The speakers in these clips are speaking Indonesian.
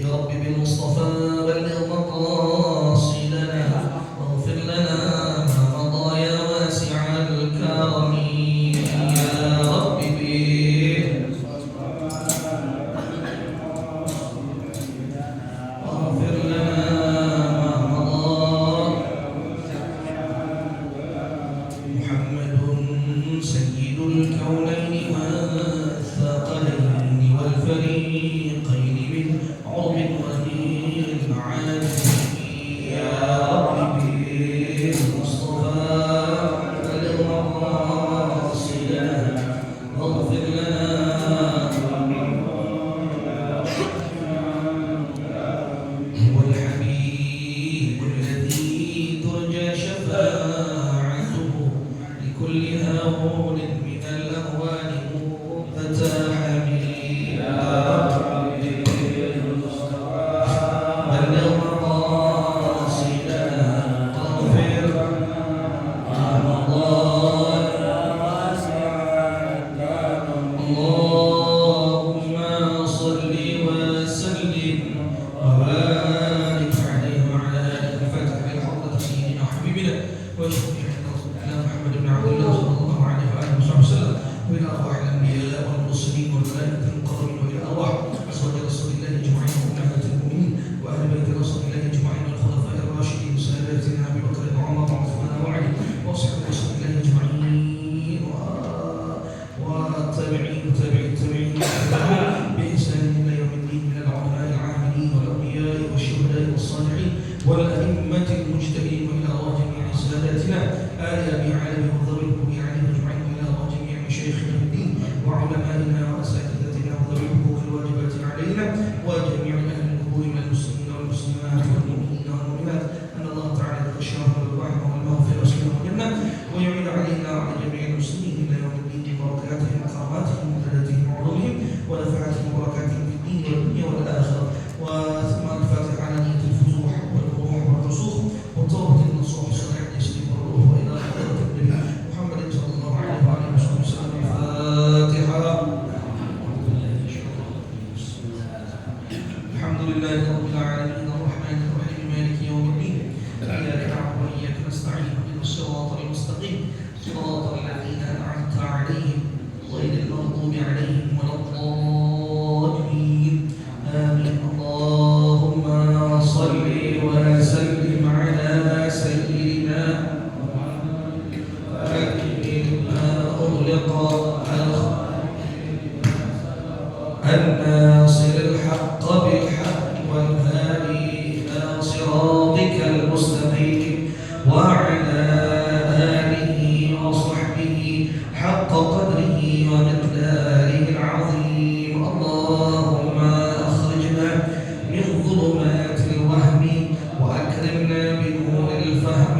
يا رب بالمصطفى بلغ مقاصدنا واغفر لنا ما مضى يا واسع الكرم يا رب واغفر لنا ما مضى. محمد سيد الكونين والثقلين والفريقين من عرب ومن عاجم يا رب بالمصطفى بلغ مقاصدنا واغفر لنا. هو الحبيب الذي ترجى شفاعته لكل هون من الأهوال مقتحم يا رب بلغ مقاصدنا واغفر ما مضى. اللهم صل وسلم وبارك عليه وعلى آله الفاتح لحضرة سيدنا حبيبنا وشفيعنا رسول الله محمد بن عبد الله صلى الله عليه وآله وسلم وإلى أرواح الأنبياء والمرسلين والملائكة المقربين وإلى أرواح أزواج رسول الله أجمعين وأمهات المؤمنين وأهل بيت رسول الله أجمعين والخلفاء الراشدين ساداتنا أبي بكر وعمر وعثمان وعلي وأصحاب رسول الله أجمعين والتابعين التابعين بإحسان إلى يوم الدين من العلماء العاملين والأولياء والشهداء والصالحين والأئمة المجتهدين وإلى أرواح جميع ساداتنا آل أبي علي وذوي الحقوق عليهم أجمعين وإلى أرواح جميع مشايخنا في الدين وعلمائنا وأساتذتنا وذوي الحقوق الواجبات علينا وجميع أهل القبور من المسلمين والمسلمات والمؤمنين والمؤمنات أن الله تعالى يتغشاهم بالرحمة والمغفرة والسلام والجنة ويعين علينا وعلى جميع المسلمين إلى يوم الدين ببركاتهم وكراماتهم ومدداتهم وعلومهم ونفعاتهم وبركاتهم في الدين والدنيا والآخرة. وثم الفاتحة على نية الفتوح والروح والرسوخ والتوبة النصوح صلاة يسلم الروح وإلى حضرة النبي محمد صلى الله عليه وآله وسلم. الفاتحة. الحمد لله رب العالمين الرحمن الرحيم مالك يوم الدين إياك نعبد وإياك نستعين اهدنا الصراط المستقيم صراط الذين أنعمت عليهم غير المغضوب عليهم ولا الضالين آمين. اللهم صل وسلم على سيدنا ما أغلق الناصر الحق بالحق والهادي إلى صراطك المستقيم وعلى آله وصحبه حق قدره ومقداره العظيم. اللهم أخرجنا من ظلمات الوهم وأكرمنا بنور الفهم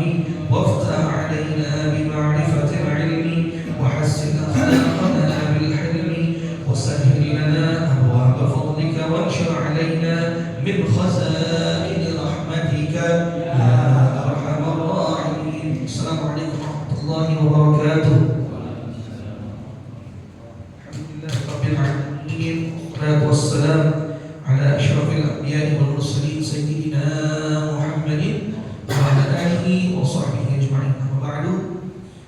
وافتح علينا بمعرفة العلم وحسن أخلاقنا بالحلم وسهل لنا أبواب فضلك وانشر علينا من خزائن رحمتك يا أرحم الراحمين. السلام عليكم ورحمة الله وبركاته. الحمد لله رب العالمين والصلاة والسلام على أشرف الأنبياء والمرسلين سيدنا محمد وعلى آله وصحبه أجمعين. أما بعد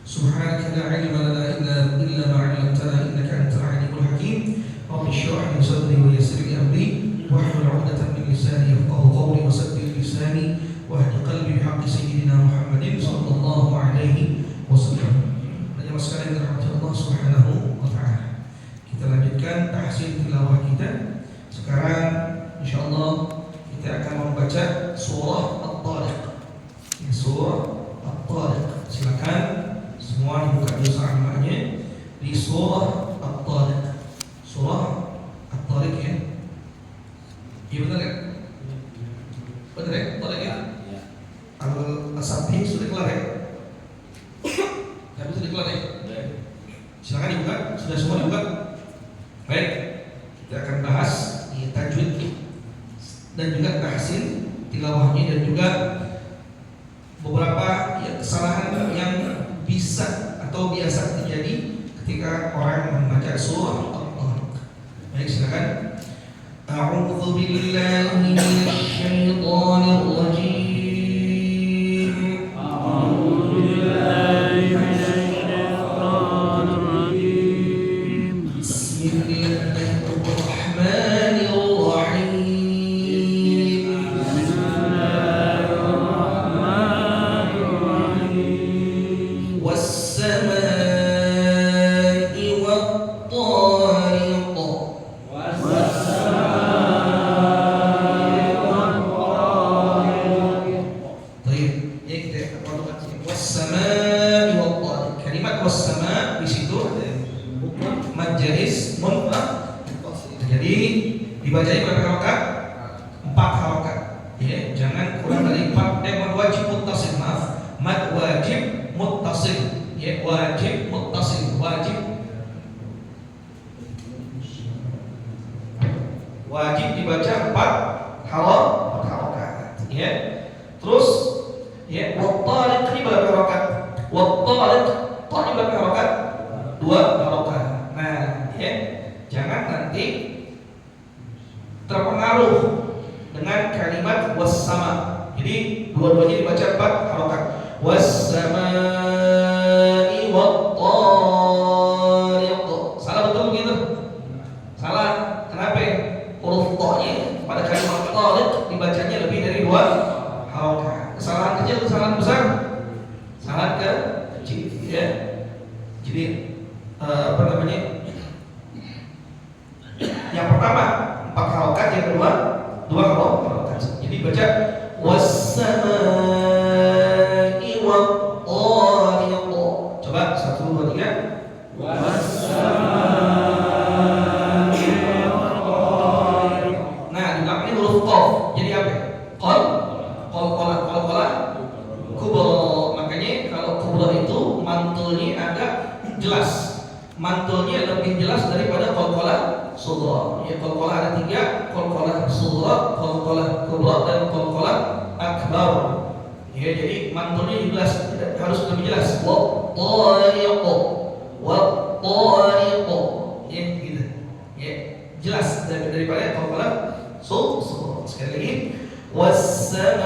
سبحانك لا علم لنا إلا ما علمتنا إنك أنت العليم الحكيم. رب اشرح لي صدري ويسر لي أمري واحلل عقدة من لساني يفقهوا قولي وسدد لساني واهد قلبي بحق سيدنا محمد صلى الله عليه wasallam. Hanya sekalian dirahmati Allah Subhanahu wa taala. Kita lanjutkan tahsin tilawah kita. Sekarang insyaallah kita akan membaca surah At-Tariq. Surah At-Tariq. Silakan semua dibuka dulu sahabatnya di surah At-Tariq. Surah At-Tariq ya. Iya benar ya? Benar ya? Tariq ya? Al-Asabih sudah kelar ya? Tapi sudah kelar ya? Silakan dibuka. Sudah semua dibuka? Baik. Kita akan bahas tajwid dan juga tahsin tilawahnya dan juga beberapa kesalahan yang bisa atau biasa terjadi ketika orang membaca surah At-Tariq. Baik, silakan. أعوذ بالله من الشيطان الرجيم أعوذ بالله من الشيطان الرجيم بسم الله الرحمن الرحيم بسم الله الرحمن الرحيم والسماء والطارق طيب اكتب والسماء والطارق kalimat والسماء di situ ada mad jaiz munfath jadi dibacanya berapa harokat? 4 harokat ya, jangan kurang dari 4 mad wajib muttasil maaf mad wajib muttasil ya, wajib muttasil wajib dibaca 4 harokat ya. Terus ya, wattariq ini berapa harokat? Wattariq ini berapa harokat? 2 harokat. Nah ya, jangan nanti terpengaruh dengan kalimat wassama. Jadi dua-duanya dibaca 4 harokat. Wassamai wattariq. Salah betul begitu? Salah. Kenapa? Huruf ta-nya pada kalimat tariq dibacanya lebih dari 2 harokat. Kesalahan kecil, kesalahan besar? Kesalahan kecil ya. Jadi apa namanya? Yang pertama 4 harokat, yang kedua 2 harokat. Jadi baca wassamai wattariq. Coba 1 2 3. Nah, di belakang ini huruf qaf. Jadi apa? Qal kubra. Makanya kalau kubra itu mantulnya agak jelas. Mantulnya lebih jelas daripada qalqalah sughra. Ya, qalqalah ada 3, qalqalah sughra, qalqalah kubra dan qalqalah akbar. Ya, jadi mantulnya jelas, harus lebih jelas. Wa tariq. Ya, gitu. Ya, jelas daripada qalqalah sughra. Sekali lagi, was-samai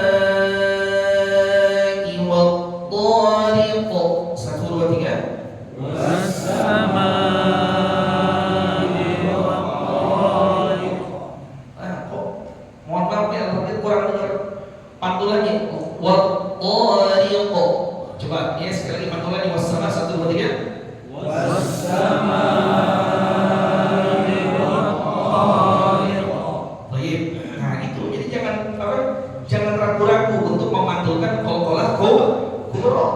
wat-tariq. 1 2 3. Mohon maaf ya, mungkin kurang dengar pantulannya. Wat-tariq. Coba ya, sekali lagi pantulannya was-sama 1 2 3. Baik. Nah, itu jadi jangan jangan ragu-ragu untuk memantulkan qalqalah kubra.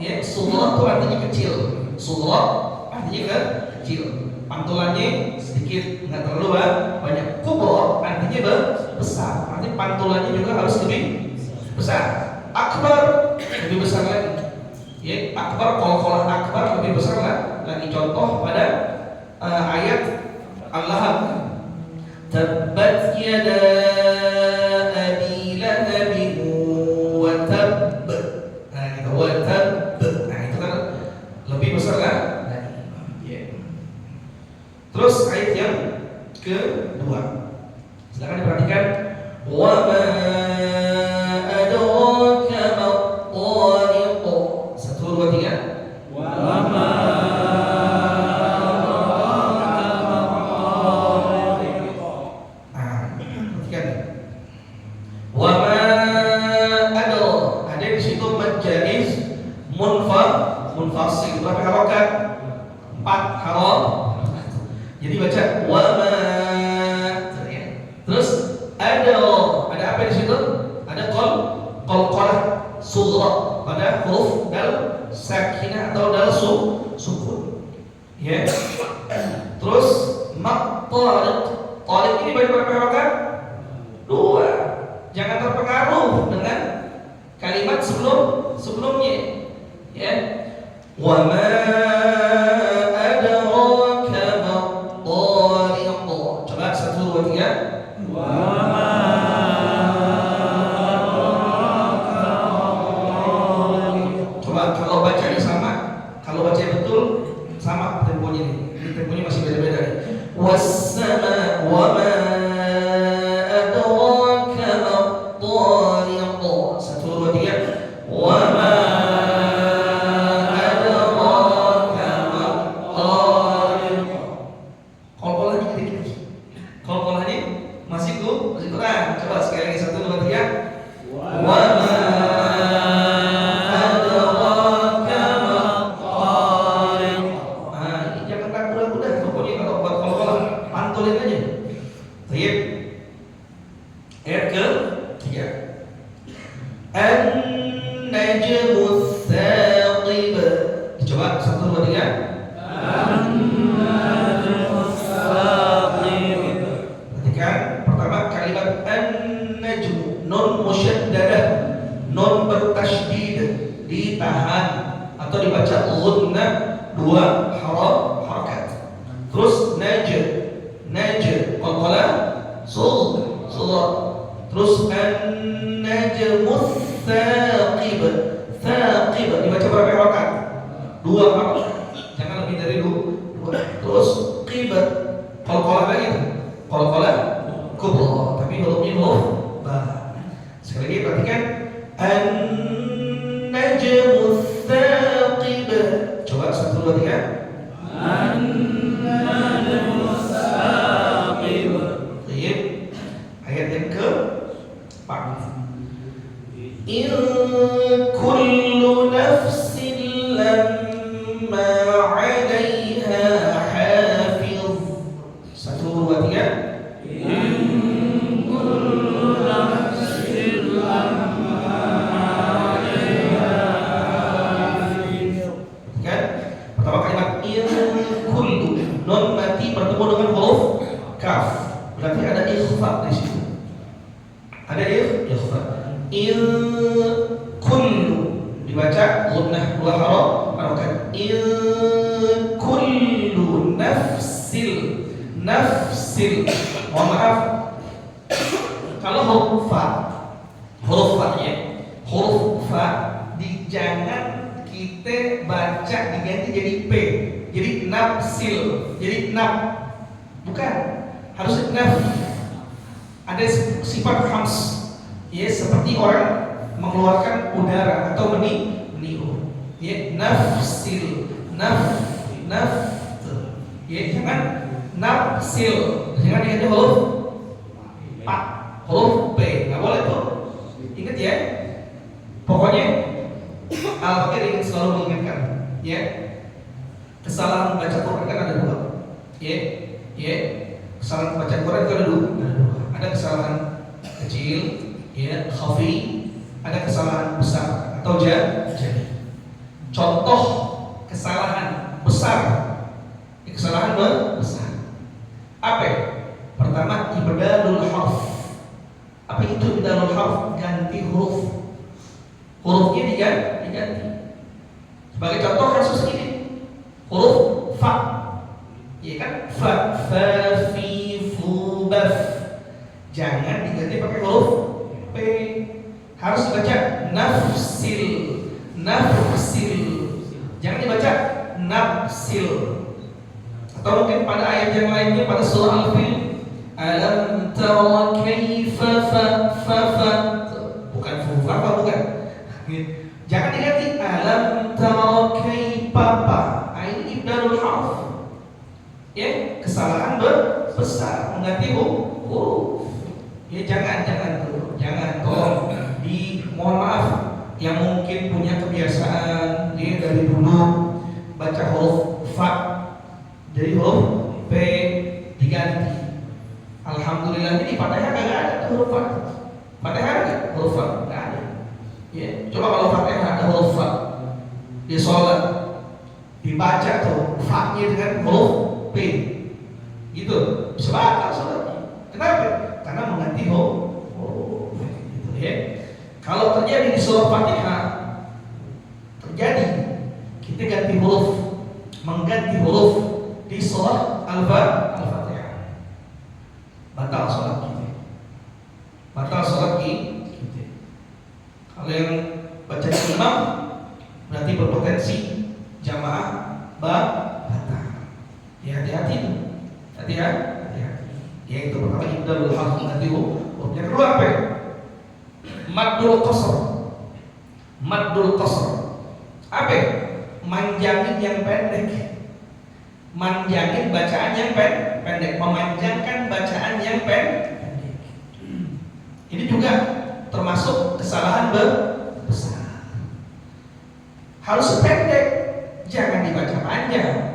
Ya, sughra itu artinya kecil. Sughra artinya kecil. Pantulannya sedikit, enggak terlalu banyak. Kubra artinya besar. Artinya pantulannya juga harus lebih besar. Akbar lebih besar lagi. Ya, akbar, qalqalah akbar lebih besar lagi. Contoh pada ayat Al-Lahab. Tabbat yada abi lahabin wa tabb. Nah, itu wa tabb. Nah, itu kan lebih besar lagi. Ya. Terus ayat yang kedua. Silakan diperhatikan. Wa ma adraka mat-tariq. 1 2 3. Munfasil berapa harokat? 4 harokat. Jadi baca wama. Terus ada apa di situ? Ada qalqalah sughra pada huruf dal sakinah atau dal sukun. Ya. Terus mat-tariq. Tariq ini berapa harokat? 2. Jangan terpengaruh dengan kalimat sebelumnya. Ya. Wa ma adraka mat-tariq. Coba 1 2 3. Coba kalau bacanya sama, kalau baca betul sama temponya ini. Temponya masih beda-beda. Was-sama wa ma Quran. Coba sekali lagi 1, 2, 3. Wa ma adraka ma-tariq. Ini jangan ragu-ragu dah. Pokoknya kalau buat kalau pantulin aja. Baik. Ayat ke-3. An-najmus saqib. Coba 1, 2, 3. Perhatikan pertama kalimat an-najm, nun musyaddadah, nun bertasydid, ditahan atau dibaca ghunnah 2 harakat. Terus najm qalqalah sughra. Terus an-najmus saqib dibaca berapa harakat? 2 harakat. Jangan lebih dari 2. Terus qibat qalqalah lagi tuh. Qalqalah kubra, tapi hurufnya huruf ba. Sekali lagi perhatikan an-najmus saqib. Coba 1, 2, 3. An-najmus saqib. Baik. Ayat yang ke-4. In kullu nafsin lamma 'alaiha hafiz. 1, 2, 3. Kan? Pertama kalimat in kullu, nun mati bertemu dengan huruf kaf. Berarti ada ikhfa di situ. Ada ikhfa. In kullu dibaca ghunnah 2 harakat. In kullu nafsil. Mohon maaf, kalau huruf fa jangan kita baca diganti jadi p, jadi nafsil, jadi bukan, harus naf. Ada sifat khams, ya, seperti orang mengeluarkan udara atau meniup, ya, nafsil, ya, jangan nafsil, jangan diganti huruf p, nggak boleh tuh. Ingat ya, pokoknya Al-Fakir ingin selalu mengingatkan, ya, kesalahan membaca Quran kan ada 2, ya, kesalahan membaca Quran itu ada 2. Ada kesalahan kecil, ya, khafi, ada kesalahan besar atau jali. Contoh kesalahan besar, kesalahan besar apa? Pertama, ibdalul harf. Apa itu ibdalul harf? Ganti hurufnya diganti. Sebagai contoh kasus ini, huruf fa, ya kan, fa fi fu baf, jangan diganti pakai huruf p, harus dibaca nafsil, jangan dibaca nafsil. Atau mungkin pada ayat yang lainnya pada surah Al-Fil, alam tara kaifa fa, bukan fu bukan. Jangan diganti alam tara kaifa pa. Ini ibdalul harf. Ya, kesalahan besar mengganti huruf. Ya, jangan tolong mohon maaf yang mungkin punya kebiasaan dia dari dulu baca huruf fa jadi huruf p diganti. Alhamdulillah ini Fatihah kagak ada huruf fa. Fatihah ada huruf fa? Enggak ada. Ya, coba kalau Fatihah ada huruf fa di sholat dibaca tuh fa-nya dengan huruf p, gitu bisa batal sholatnya. Kenapa? Karena mengganti huruf, gitu ya. Kalau terjadi di surah Fatihah, kita ganti huruf, mengganti huruf di surah Al-Fatihah, batal sholat kita. Kalau yang baca imam berarti berpotensi jamaah batal. Ya, hati-hati. Ya, itu pertama ibdalul harf ganti huruf. Yang kedua apa? Maddul qasr. Apa? Manjangin yang pendek. Manjangin bacaan yang pendek, memanjangkan bacaan yang pendek. besar. Harus pendek, jangan dibaca panjang.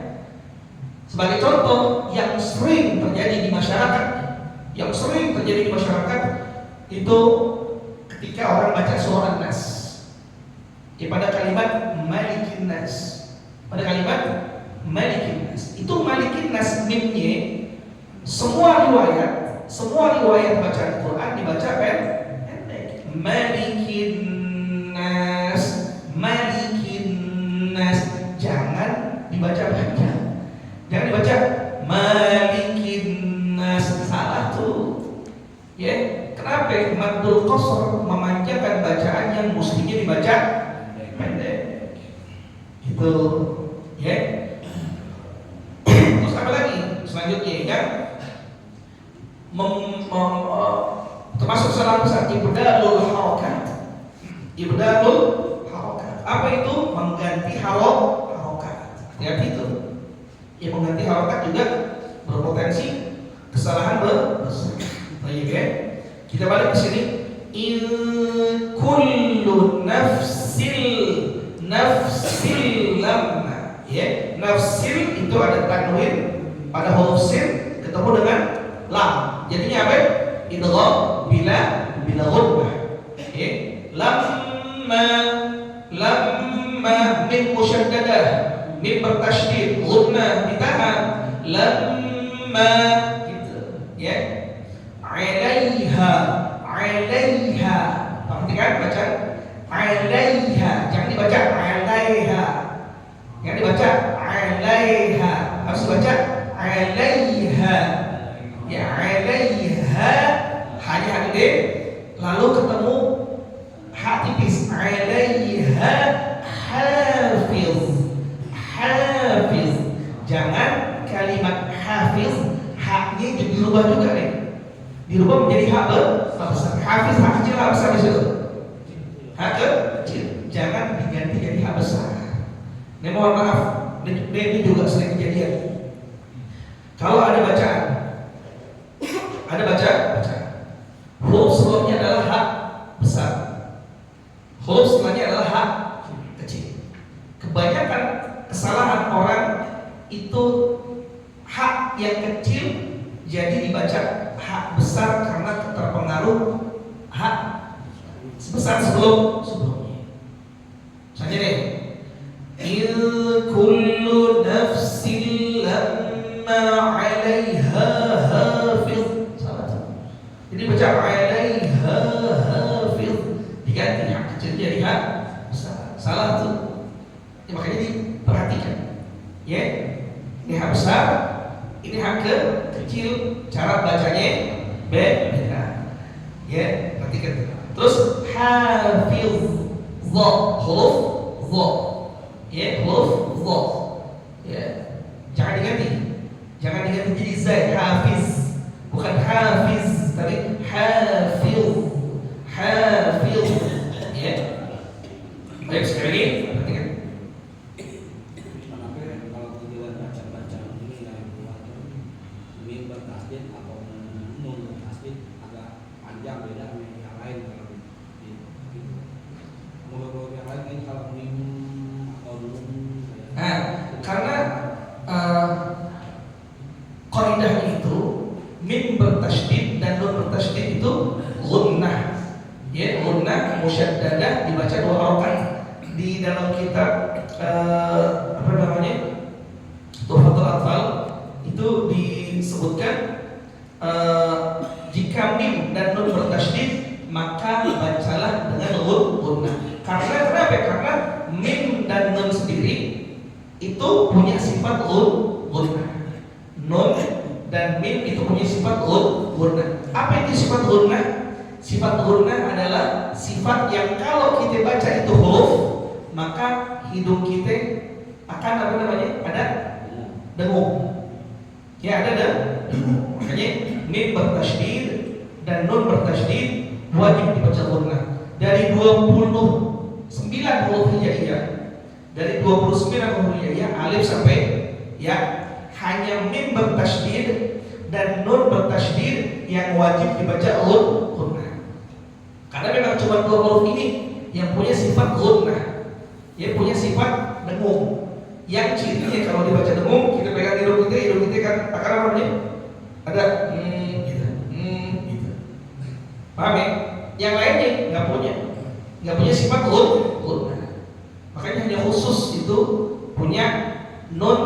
Sebagai contoh yang sering terjadi di masyarakat, itu ketika orang baca surah An-Nas, pada kalimat Malikin Nas, itu Malikin Nas mimnya semua riwayat bacaan Quran dibaca pendek. Malikin Nas, jangan dibaca panjang. Jangan dibaca Malikin Nas, salah tuh. Ya, kenapa? Maddul qasr memanjangkan bacaan yang mestinya dibaca pendek. Itu, ya. Terus apa lagi? Selanjutnya kan termasuk salah satu ibdalul harakat. Apa itu? Mengganti harokat. Artinya itu. Ya, mengganti harokat juga berpotensi kesalahan besar. Baik ya. Kita balik ke sini. In kullu nafsil lamma. Ya, nafsil itu ada tanwin pada huruf sin ketemu dengan lam. Jadinya apa? Idgham bila ghunnah. Ya, lamma min musyaddadah, min bertasydid, ghunnah ditahan. Lamma gitu. Ya. Alaiha. Perhatikan bacaan alaiha, jangan dibaca alaiha. Harus dibaca alaiha. Ya, alaiha hanya gede, lalu ketemu ha tipis. Alaiha hafiz. Jangan kalimat hafiz haknya dirubah juga nih. Dirubah menjadi hak besar. Hafiz hak kecil, hak besar di situ. Hak kecil, jangan diganti jadi hak besar. Ini mohon maaf, ini juga sering kejadian. Kalau ada bacaan, huruf sebelumnya adalah hak besar, huruf setelahnya adalah hak kecil. Kebanyakan kesalahan orang itu hak yang kecil jadi dibaca hak besar karena terpengaruh hak sebesar sebelumnya. Misalnya nih, in kullu nafsin lamma 'alaiha hafiz. Salah tuh. Jadi baca 'alaiha hafiz, diganti hak kecil jadi hak besar. Salah tuh. Ya, makanya diperhatikan. Ya, ini hak besar, ini hak kecil, cara bacanya beda. Ya, perhatikan. Terus hafiz, huruf dha. Ya, huruf dha. Ya, jangan diganti jadi zai. Hafiz, bukan hafiz, tapi hafiz. Ya, baik sekali lagi, perhatikan. Karena qaidahnya itu min bertasydid dan nun bertasydid itu ghunnah. Ya, ghunnah musyaddadah dibaca dua harokat. Di dalam kitab Tuhfatul Atfal itu disebutkan jika mim dan nun bertasydid maka bacalah dengan ghunnah. Karena mim dan nun sendiri itu punya sifat ghunnah. Nun dan mim itu punya sifat ghunnah. Apa itu sifat ghunnah? Sifat ghunnah adalah sifat yang kalau kita baca itu huruf, maka hidung kita akan ada dengung. Ya, ada dengung. Makanya mim bertasydid dan nun bertasydid wajib dibaca ghunnah. Dari 29 huruf hijaiyah, dari 29 huruf hijaiyah alif sampai ya, hanya mim bertasydid dan nun bertasydid yang wajib dibaca ghunnah. Karena memang cuma dua huruf ini yang punya sifat gunnah, yang punya sifat dengung. Yang cirinya kalau dibaca dengung, kita pegang hidung kita kan akan apa namanya? Ada gitu. Paham ya? Yang lainnya nggak punya sifat gunnah. Makanya hanya khusus itu punya nun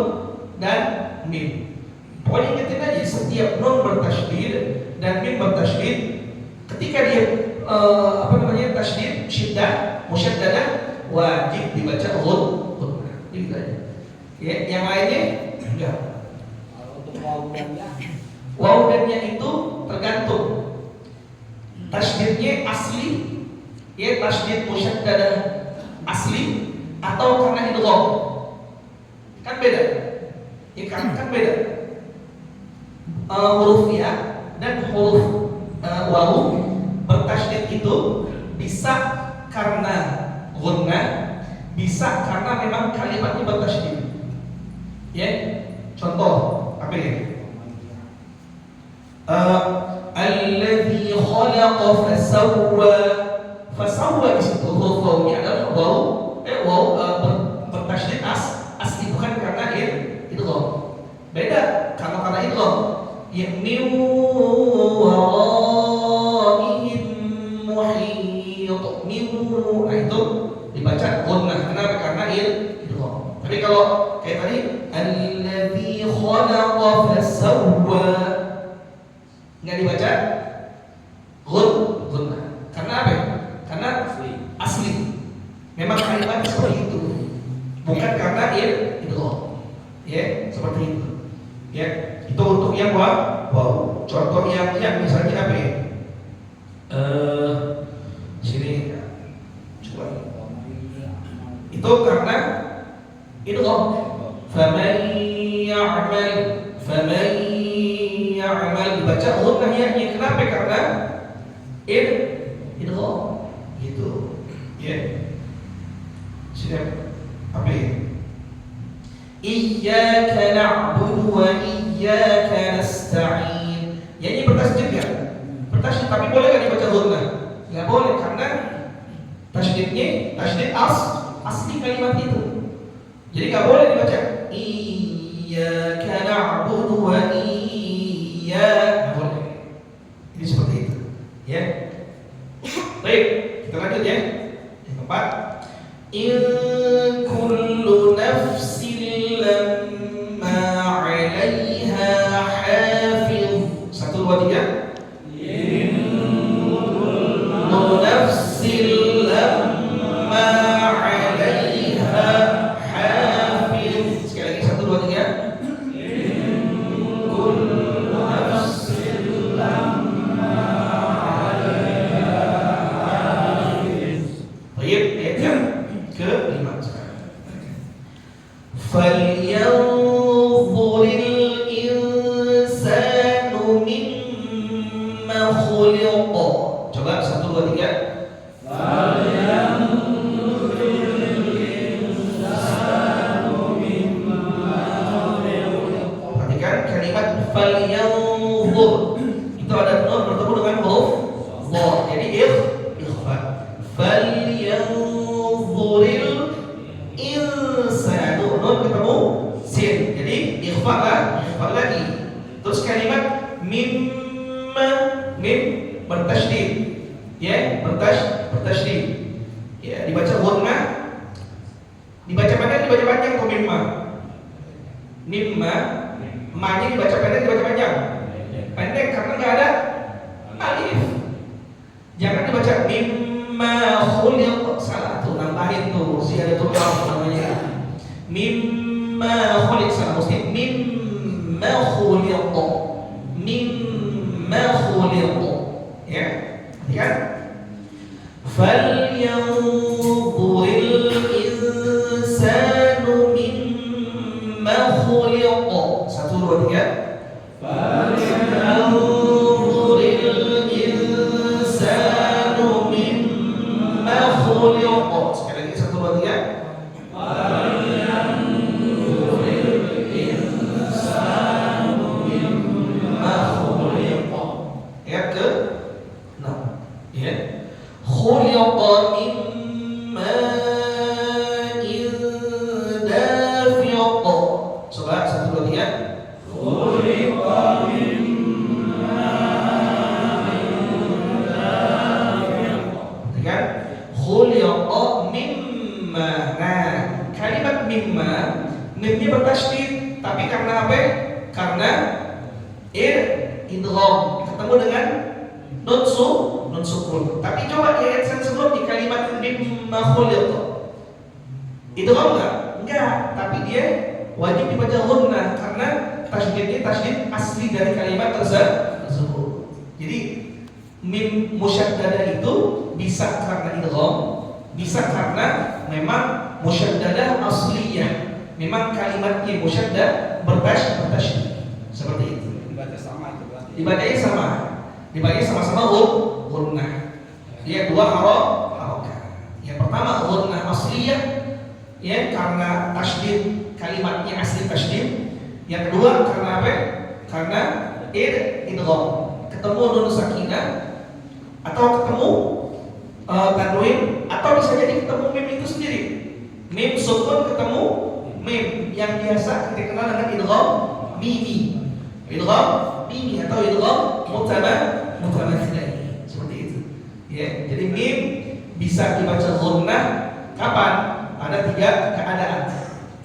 dan mim. Pokoknya ingetin aja, setiap nun bertasydid dan mim bertasydid, ketika dia tasydid syiddah musyaddadah wajib dibaca gunnah. Gitu aja. Ya, yang lainnya enggak. Waw dan ya itu tergantung tasydidnya asli, ya tasydid musyaddadah asli atau karena idgham. Kan beda. Ya kan beda. Huruf ya dan huruf waw bertasydid itu bisa karena gunnah, bisa karena memang kalimatnya bertasydid. Ya, contoh apa ya? Alladzi khalaqa fasawwa di situ huruf wawnya adalah waw bertasydid asli, bukan karena idgham. Beda karena idgham. Min waraihim muhit. Nah itu dibaca gunnah. Kenapa? Karena idgham. Tapi kalau kayak tadi alladzi khalaqa fasawwa nggak dibaca gunnah. Karena apa? Karena asli. Memang kalimat seperti itu. Bukan karena idgham. Ya, seperti itu. Ya, itu untuk yang waw. Contoh yang misalnya apa ya? Sini coba. Itu karena idgham. Faman ya'mal dibaca gunnah ya. Kenapa? Karena idgham. Gitu. Ya. Sini apa ya? Iyyaka na'budu wa iyyaka nasta'in. Ya ini bertasydid ya? Bertasydid, tapi boleh enggak dibaca gunnah? Enggak boleh karena tasydidnya tasydid asli kalimat itu. Jadi enggak boleh dibaca iyyaka na'budu wa iyyaka. Boleh. Ini seperti itu. Ya. Baik, kita lanjut ya. Yang keempat, in kullu nafsin lamma 'alaiha hafiz. 1 2 3. In kullu nafsin lamma 'alaiha hafiz. Sekali lagi 1 2 3. In kullu nafsin lamma 'alaiha hafiz. Baik, ayat ke-5 sekarang. Falyanzuril insanu mimma khuliqa. Coba 1 2 3. Falyanzuril insanu mimma khuliqa. Perhatikan kalimat falyanzur. Itu ada nun bertemu dengan huruf dha. Jadi ikhfa. Falyanzuril insanu, nun ketemu sin. Jadi ikhfa lagi. Terus kalimat mimma, mim bertasydid. Ya, bertasydid. Ya, dibaca gunnah. Dibaca pendek, dibaca panjang atau mimma? Mimma, ma-nya dibaca pendek, dibaca panjang. Pendek karena enggak ada alif. Jangan dibaca mimma khuliqa. Salah tuh, nambahin tuh ziyadatul kaf namanya. Mimma khuliqa, salah, mesti mimma khuliqa. Mimma khuliqa. Ya, kan? Falyanzuril insanu mimma khuliqa. 1 2 3. Falyanzuril insanu mimma khuliqa. Sekali lagi 1 2 3. Falyanzuril insanu mimma khuliqa. Ayat ke-6. Ya. Khuliqa min ma'in dafiq. Coba 1 2 3. Khuliqa min Kan? Khuliqa mimma. Nah, kalimat mimma mimnya bertasydid, tapi karena apa? Karena idgham ketemu dengan nun sukun. Tapi coba di ayat yang sebelum di kalimat mimma khuliqa idgham enggak, tapi dia wajib dibaca gunnah karena tasydidnya tasydid asli dari kalimat tersebut. Jadi mim musyaddadah itu bisa karena idgham, bisa karena memang musyaddadah asliyah, memang kalimatnya musyaddah bertasydid seperti itu. Dibaca sama itu berarti. Dibacanya sama, dibacanya sama-sama gunnah. Dia 2 harokat. Yang pertama gunnah asliyah, ya karena tasydid kalimatnya asli tasydid. Yang kedua karena apa? Karena idgham ketemu nun sakinah atau ketemu tanwin, atau bisa jadi ketemu mim itu sendiri. Mim sukun ketemu mim yang biasa kita kenal dengan idgham mimi. Idgham mimi atau idgham mutamathilain. Seperti itu. Ya, jadi mim bisa dibaca gunnah kapan? Ada 3 keadaan.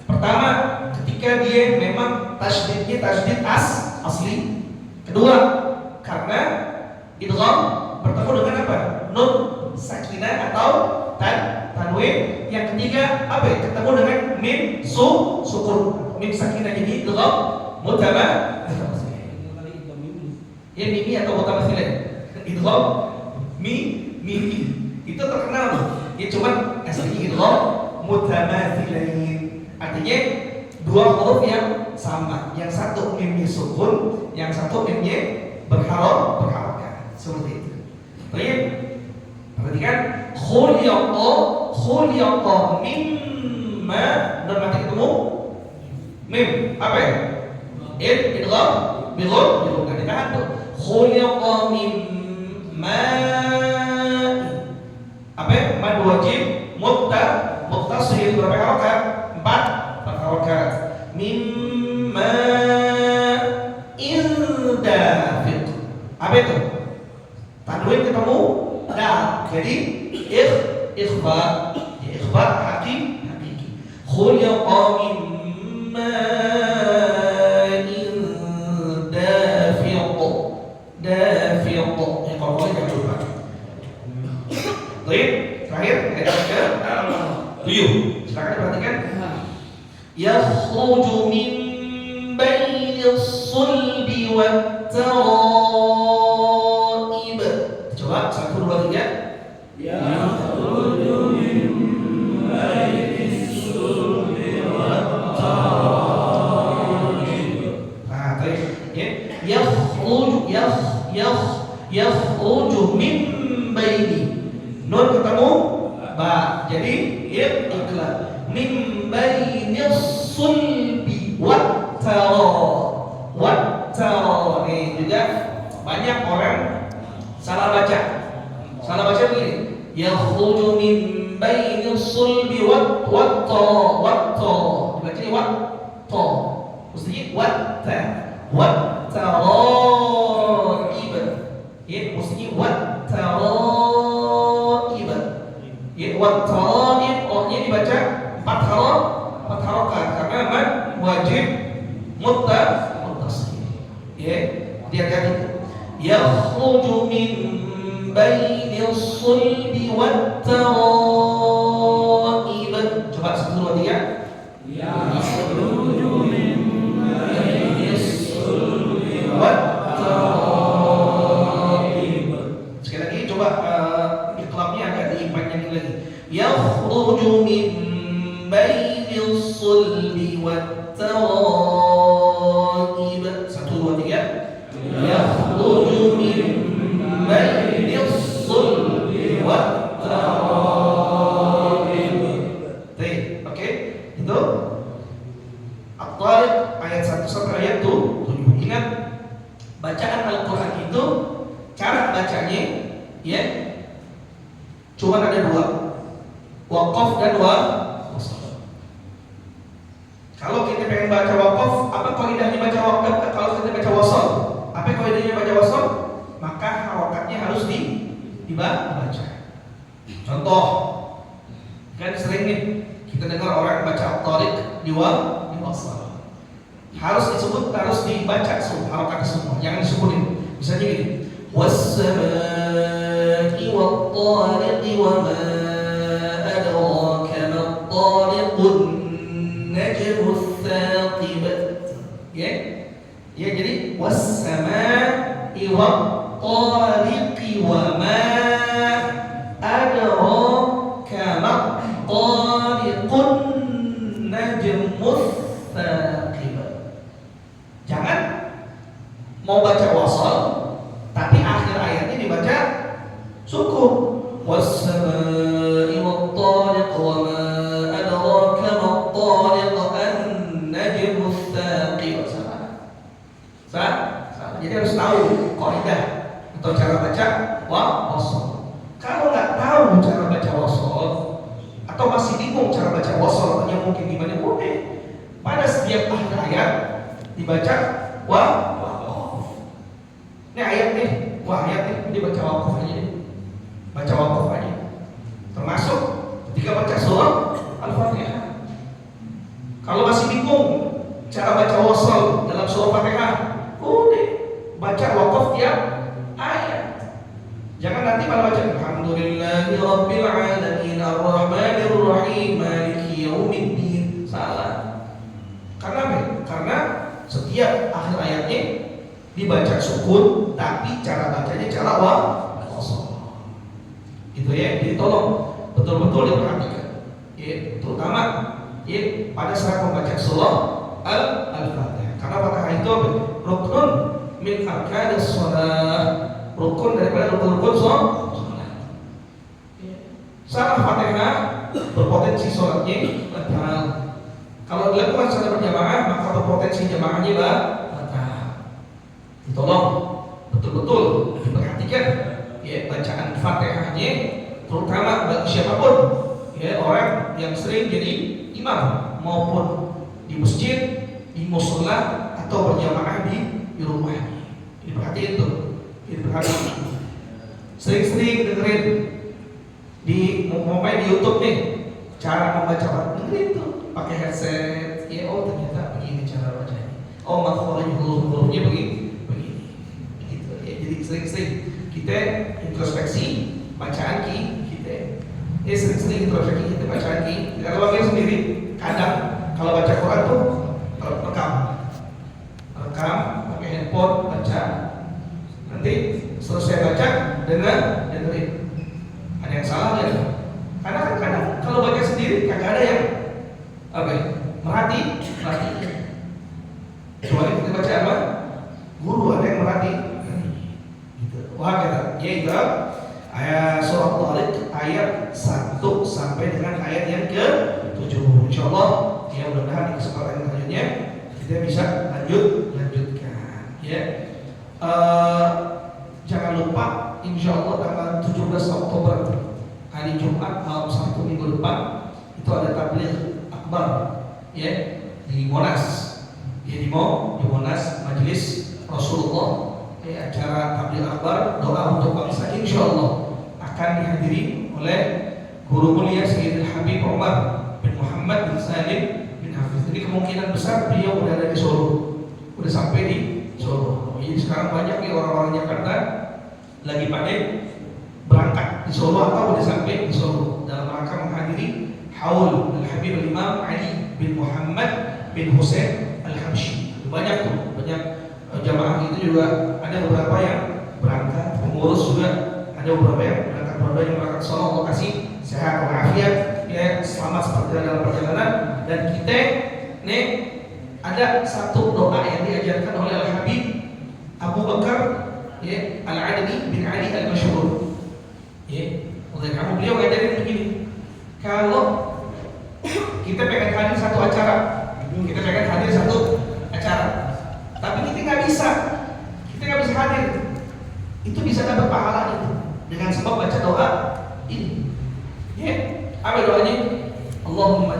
Pertama, ketika dia memang tasydidnya tasydid asli. Kedua, karena idgham bertemu dengan apa? Nun sakinah atau tanwin. Yang ketiga apa ya? Ketemu dengan mim sukun. Mim sakinah jadi idgham mutamathilain. Ya mimi atau mutamathilain. Idgham mimi. Itu terkenal tuh. Ya cuman aslinya idgham mutamathilain. Artinya 2 huruf yang sama. Yang satu mimnya sukun, yang satu mimnya berharokat. Seperti itu. Baik. Perhatikan khuliqa mimma, dan mati ketemu mim apa ya? Idgham bighun kan ditahan tuh. Khuliqa mimma apa ya? Mad wajib muttasil berapa harokat? 4 harokat. Mimma dafiq. Apa itu? Tanwin ketemu dal. Jadi ikhfa hakiki. Khuliqa mimma dafiq. Yang kalau boleh jangan lupa. Baik, terakhir ayat 7. Silakan perhatikan. Yakhruju min bainis sulbi wat tara'ib. Coba 1 2 3. Yakhruju min bainis sulbi wat tara'ib. Nah, tadi ya. Yakhruju min baini. Nun ketemu ba. Jadi iqlab. Min bainis sulbi wat tara. Nih juga banyak orang salah baca begini. Yakhruju min bainis sulbi wat tara. Dibacanya wat ta. Mestinya wat taraib. Ya, mestinya wat taraib. Ya, wat taraib ohnya dibaca 4 harokat karena mad wajib muttasil. Ya, hati-hati. Yakhruju min bainis sulbi wat taraib. Coba 1 2 3. Yakhruju min bainis sulbi wat tara'ib. Sekali lagi coba iqlabnya agak dipanjangin lagi. Yakhruju min bainis sulbi wat tara'ib. 1 2 3. Yakhruju min bainis sulbi wat tara'ib. Oke, itu At-Tariq ayat 1 sampai ayat 7. Ingat, bacaan Al-Quran itu cara bacanya ya cuma ada 2. Waqaf dan wasal. Kalau kita pengen baca waqaf, apa kaidahnya baca waqaf? Kalau kita baca wasal, apa kaidahnya baca wasal? Maka harokatnya harus dibaca. Contoh, kan sering nih kita dengar orang baca at-tariq di wasal. Harus dibaca semua harokatnya semua, jangan disebutin. Misalnya gini, was-samaa'i wat-tariqi wa ma adraka mat-tariqun najmus tsaqib. Ya, jadi was-samaa'i wat-tariqi wa ma adraka mat-tariqun najmus tsaqib. Jangan mau baca wasal tapi akhir ayatnya dibaca sukun. Was-samaa'i wat-tariq wa ma adraka mat-tariq an-najmus tsaqib. Salah. Jadi harus tahu kaidah atau cara baca wasal. Kalau nggak tahu cara baca wasal atau masih bingung cara baca wasal, hanya mungkin gimana boleh. Pada setiap akhir ayat dibaca waqaf. Ini ayat nih, dia baca waqaf aja deh. Baca waqaf aja. Termasuk ketika baca surah Al-Fatihah. Kalau masih bingung cara baca wasal dalam surah Fatihah, udah baca waqaf tiap ayat. Jangan nanti malah baca Alhamdulillahi Rabbil Alamin Ar-Rahmanir Rahim Maliki Yaumiddin. Salah. Karena setiap akhir ayatnya dibaca sukun, tapi cara bacanya cara wasal. Itu ya, jadi tolong betul-betul diperhatikan. Ya, terutama ya pada saat membaca surah Al-Fatihah. Karena Fatihah itu rukun min arkanis shalah, rukun daripada rukun sholat. Salah Fatihah berpotensi sholatnya batal. Kalau dilakukan secara berjamaah, maka berpotensi jamaahnya batal. Tolong betul-betul diperhatikan ya bacaan Fatihahnya, terutama bagi siapapun ya orang yang sering jadi imam maupun di masjid, di mushola atau berjamaah di rumah. Diperhatiin tuh. Sering-sering dengerin di YouTube nih cara membaca, dengerin tuh pakai headset. Ya ternyata begini cara bacanya. Makhrajnya huruf-hurufnya begini. Gitu ya. Jadi sering-sering kita introspeksi bacaan kita. Sering-sering introspeksi kita bacaan kita. Kalau bagi sendiri kadang kalau baca Quran tuh rekam pakai handphone baca. Nanti selesai baca dengerin. Ada yang salah nggak? Karena kadang kalau baca sendiri kagak ada yang merhati. Kecuali kita baca apa? Guru ada yang merhati. Gitu. Wah kata, yaitu ayat surah Tariq ayat 1 sampai dengan ayat yang ke-7. Insyaallah ya mudah-mudahan di kesempatan selanjutnya kita bisa lanjutkan. Ya. Jangan lupa insyaallah tanggal 17 Oktober hari Jumat malam Sabtu minggu depan itu ada tabligh akbar ya di Monas. Ya di Monas Majelis Rasulullah ya, acara tabligh akbar doa untuk bangsa insyaallah akan dihadiri oleh guru mulia Sayyidil Habib Umar bin Muhammad bin Salim bin Hafiz. Jadi kemungkinan besar beliau udah ada di Solo, udah sampai di Solo. Jadi sekarang banyak nih orang-orang Jakarta lagi pada berangkat di Solo atau udah sampai di Solo dalam rangka menghadiri haul Al-Habib Al-Imam Ali bin Muhammad bin Husain Al-Habsyi. Banyak jamaah itu juga ada beberapa yang berangkat, pengurus juga ada beberapa yang berangkat Solo. Allah kasih sehat walafiat ya, selamat seperti dalam perjalanan. Dan kita nih ada satu doa yang diajarkan oleh Al-Habib Abu Bakar ya, Al-Adni bin Ali Al-Masyhur. Ya, oleh kamu beliau ngajarin begini. Kalau kita pengen hadir satu acara, tapi kita nggak bisa hadir, itu bisa dapat pahala itu dengan sebab baca doa ini. Ya, Apa doanya? Allahumma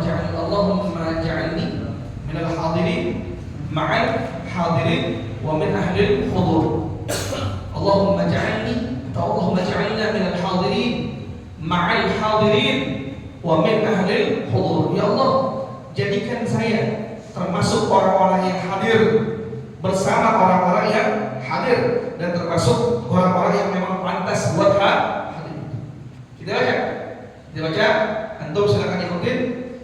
ja'alni minal hadirin ma'al hadirin wa min ahlil hudur. Allahumma ja'alni atau Allahumma ja'alna minal hadirin ma'al hadirin wa min ahlil hudur. Ya Allah, jadikan saya termasuk orang-orang yang hadir bersama orang-orang yang hadir dan termasuk orang-orang yang memang pantas buat hadir. Kita baca. Kita baca, antum silakan ikutin.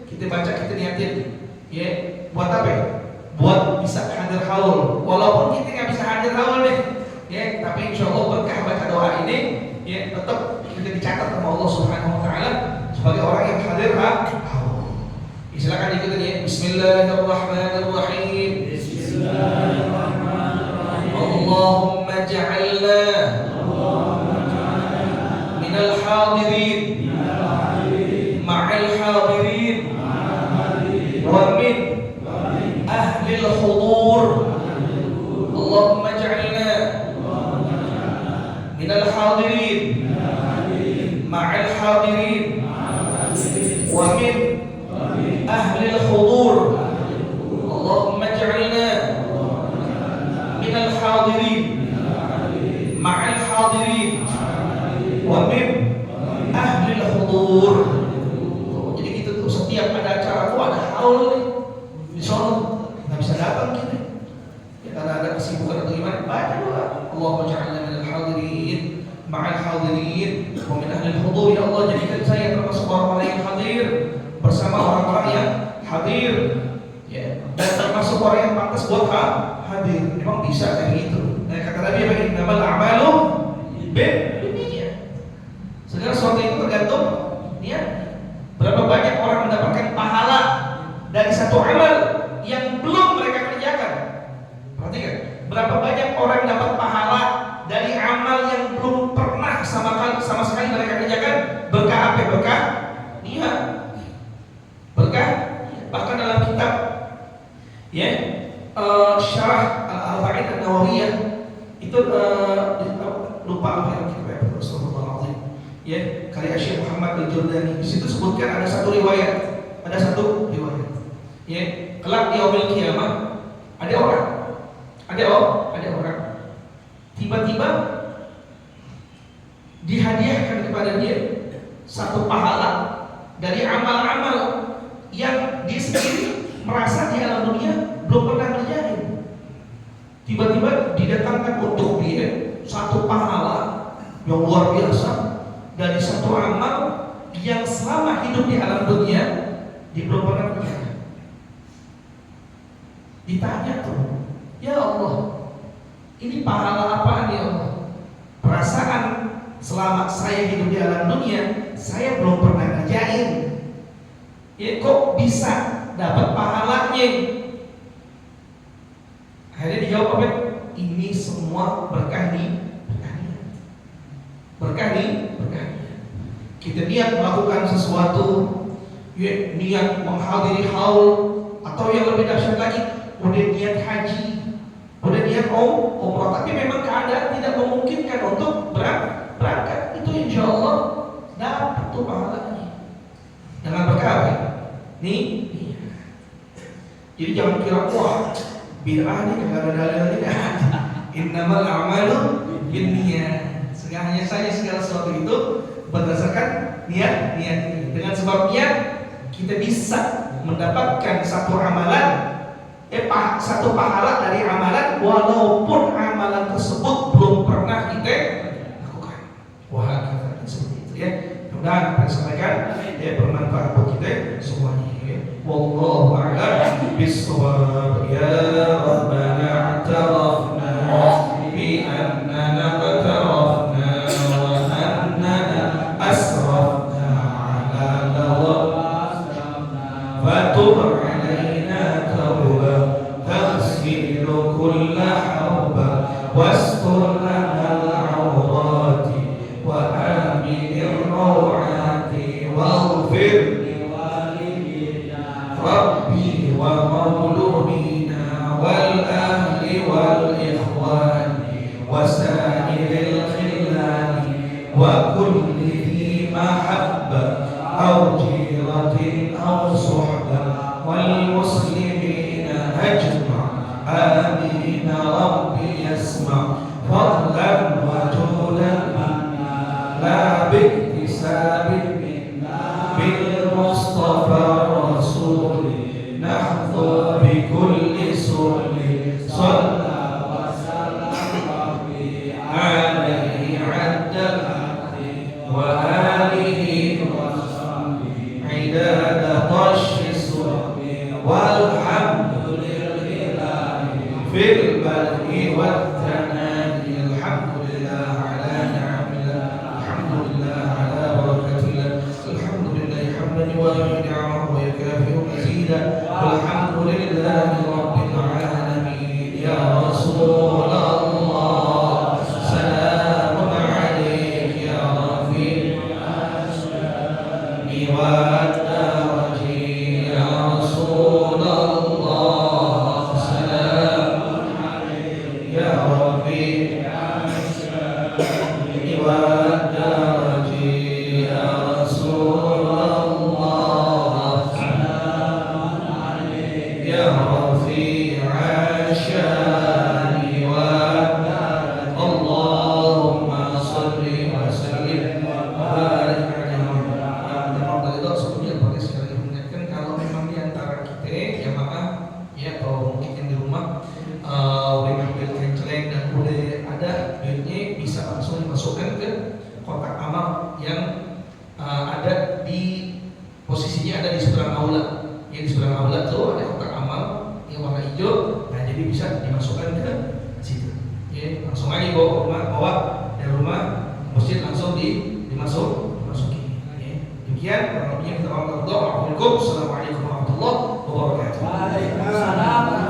Kita baca, kita niatin. Ya, buat apa? Buat bisa hadir haul. Walaupun kita nggak bisa hadir haul nih, ya, tapi insya Allah berkah baca doa ini, ya, tetap kita dicatat sama Allah Subhanahu Wa Taala sebagai orang yang hadir haul. Ya, silakan ikutin ya. Bismillahirrahmanirrahim. Bismillahirrahmanirrahim. Allahumma ja'alna minal hadirin ma'al hadirin wa min ahlil hudur. Allahumma ja'alna minal hadirin ma'al hadirin wa min ahlil hudur. Allahumma ja'alna minal hadirin ma'al hadirin wa min ahlil hudur. Jadi kita tuh setiap ada acara tuh ada haul nih di sono, nggak bisa datang kita ya, karena ada kesibukan atau gimana. Baca doa Allahumma ja'alna minal hadirin ma'al hadirin wa min ahlil hudur. Ya Allah, jadikan saya termasuk orang-orang yang hadir bersama orang-orang yang hadir, ya, dan termasuk orang yang pantas buat hadir. Memang bisa kayak gitu. Nah, kata Nabi, innamal a'malu binniyat. Segala sesuatu itu tergantung niat. Berapa banyak orang mendapatkan pahala dari satu amal yang belum mereka kerjakan. Perhatikan, berapa banyak orang dapat pahala dari amal yang belum pernah sama sekali mereka kerjakan. Berkah apa? Berkah niat. Berkah. Bahkan dalam kitab, ya, Syarah Al-Arba'in An-Nawawiyah itu lupa apa yang kita baca, Astagfirullahaladzim. Ya, karya Syekh Muhammad Al-Jurdani. Di situ sebutkan ada satu riwayat. Ya, kelak di yaumil qiyamah ada orang tiba-tiba dihadiahkan kepada dia satu pahala dari amal-amal yang dia sendiri merasa di alam dunia belum pernah kerjain. Tiba-tiba didatangkan untuk dia satu pahala yang luar biasa dari satu amal yang selama hidup di alam dunia dia belum pernah kerjain. Ditanya tuh, ya Allah, ini pahala apaan ya Allah? Perasaan selama saya hidup di alam dunia saya belum pernah kerjain. Ya, kok bisa dapat pahalanya? Akhirnya dijawab apa? Ini semua berkah nih. Kita niat melakukan sesuatu, ya, niat menghadiri haul, atau yang lebih dahsyat lagi, udah niat haji, udah niat umrah, tapi memang keadaan tidak memungkinkan untuk berangkat, itu insya Allah dapat tuh pahalanya. Dengan berkah apa? Nih. Jadi jangan kira wah bid'ah nih nggak ada dalilnya. Innamal a'malu binniyat. Hanya saja segala sesuatu itu berdasarkan niat. Dengan sebab niat kita bisa mendapatkan satu amalan, satu pahala dari amalan walaupun amalan tersebut belum pernah kita lakukan. Wah, kita seperti itu ya. Mudah-mudahan apa yang sampaikan ya bermanfaat buat kita semuanya ya. Wallahu a'lam bishawab. Ya Rabbana i'tarafna bi annana qatarafna wa annana asrafna ala lawasrafna fatub alaina tawba taghsilu kulla hawba wastur lana al-awrati wa aminir rawati waghfir Rabbi wa mauludina wal ahli wal ikhwani wa sa'iril khillani wa kulli dhi mahabba أو جيرة أو صحبة والمسلمين أجمع آمين ربي يسمع فضلا وجودا لا باكتساب بالمصطفى الرسول نحظى بكل سؤل صلى وسلم ربي عليه عد وآله وصحبه عداد طش السرب والحمد لله في البدء والثناء الحمد لله على نعم الله الحمد لله على بركة الله الحمد لله حمدا يوافي نعمه ويكافئ مزيدا والحمد لله رب العالمين يا رسول الله سلام عليك يا رفيع والدرج يا رسول الله سلام عليك يا رفيع والدرج يا رسول الله سلام عليك يا رفيع الشان والدرج اللهم صل وسلم وبارك على محمد. Itu sebetulnya boleh sekali mengingatkan kalau memang di antara kita ya maka ya kalau mungkin yang di rumah boleh ngambil kenceleng dan boleh ada duitnya bisa langsung dimasukkan ke kotak amal yang ada di posisinya ada di seberang aula. Ya di seberang aula tuh ada kotak amal yang warna hijau, nah jadi bisa dimasukkan ke situ. Ya langsung aja bawa dari rumah masjid langsung dimasuki. Ya. Demikian kurang lebihnya kita mohon doa. Assalamualaikum warahmatullahi wabarakatuh. Waalaikumsalam.